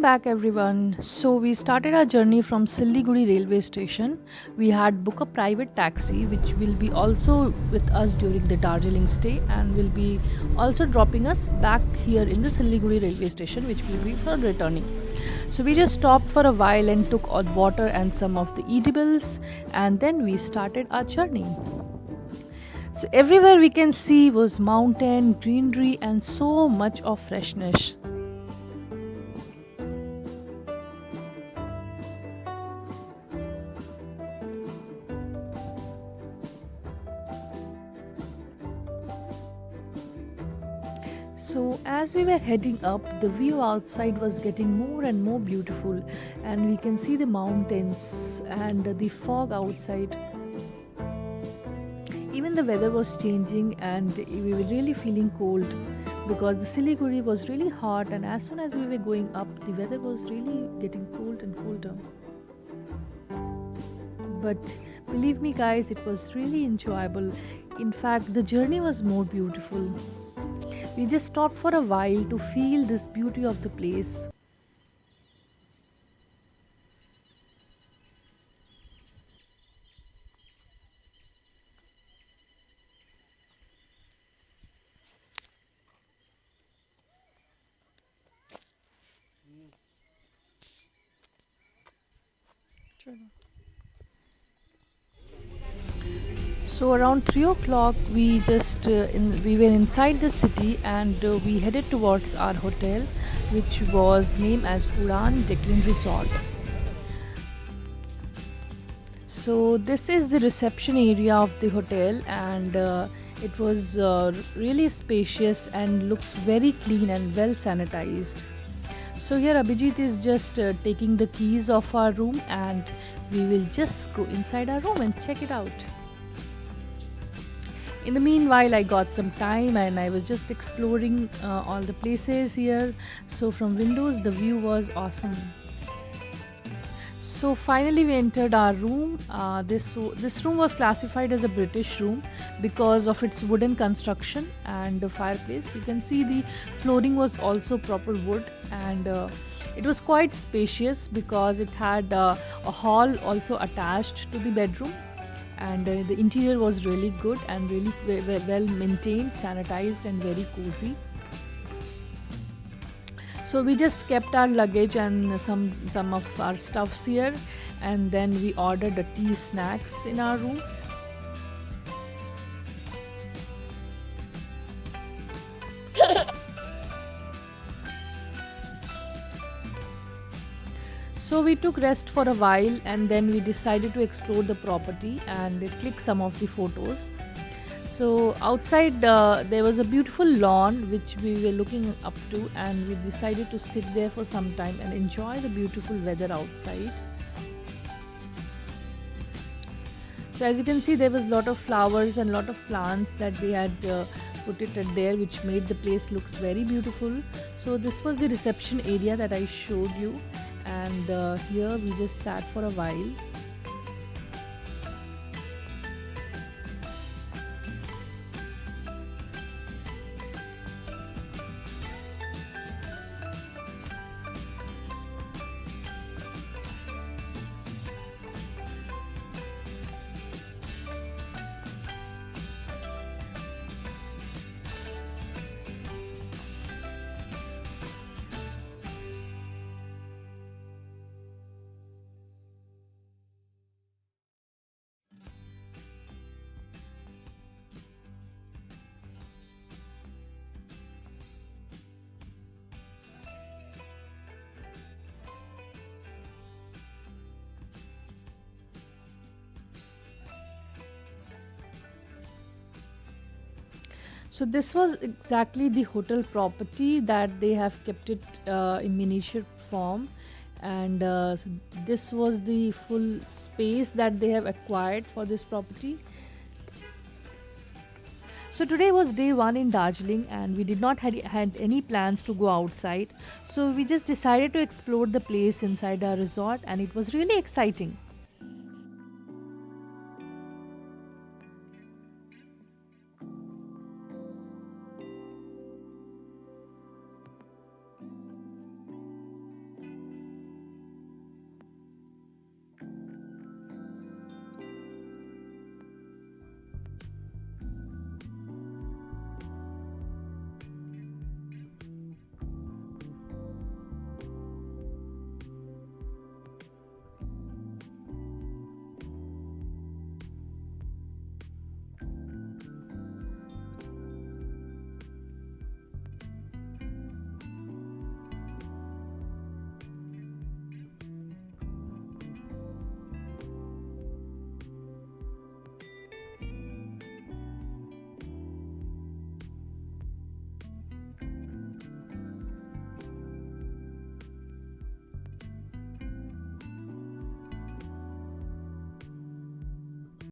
back, everyone. So, we started our journey from Siliguri railway station. We had booked a private taxi, which will be also with us during the Darjeeling stay and will be also dropping us back here in the Siliguri railway station, which will be for returning. So, we just stopped for a while and took on water and some of the edibles, and then we started our journey. So, everywhere we can see was mountain, greenery, and so much of freshness. So, as we were heading up, the view outside was getting more and more beautiful, and we can see the mountains and the fog outside. Even the weather was changing, and we were really feeling cold because the Siliguri was really hot, and as soon as we were going up, the weather was really getting cold and colder. But believe me, guys, it was really enjoyable. In fact, the journey was more beautiful. We just stopped for a while to feel this beauty of the place. So around 3 o'clock, we were inside the city and we headed towards our hotel, which was named as Udan Declan Resort. So this is the reception area of the hotel, and it was really spacious and looks very clean and well sanitized. So here Abhijit is just taking the keys of our room, and we will just go inside our room and check it out. In the meanwhile, I got some time and I was just exploring all the places here. So from windows, the view was awesome. So finally, we entered our room. This room was classified as a British room because of its wooden construction and the fireplace. You can see the flooring was also proper wood, and it was quite spacious because it had a hall also attached to the bedroom, and the interior was really good and really well maintained, sanitized, and very cozy. So we just kept our luggage and some of our stuffs here, and then we ordered the tea snacks in our room. So we took rest for a while, and then we decided to explore the property and click some of the photos. So outside there was a beautiful lawn which we were looking up to, and we decided to sit there for some time and enjoy the beautiful weather outside. So as you can see, there was a lot of flowers and lot of plants that they had put it at there, which made the place looks very beautiful. So this was the reception area that I showed you, and here we just sat for a while. So this was exactly the hotel property that they have kept it in miniature form, and so this was the full space that they have acquired for this property. So today was day one in Darjeeling, and we did not had any plans to go outside. So we just decided to explore the place inside our resort, and it was really exciting.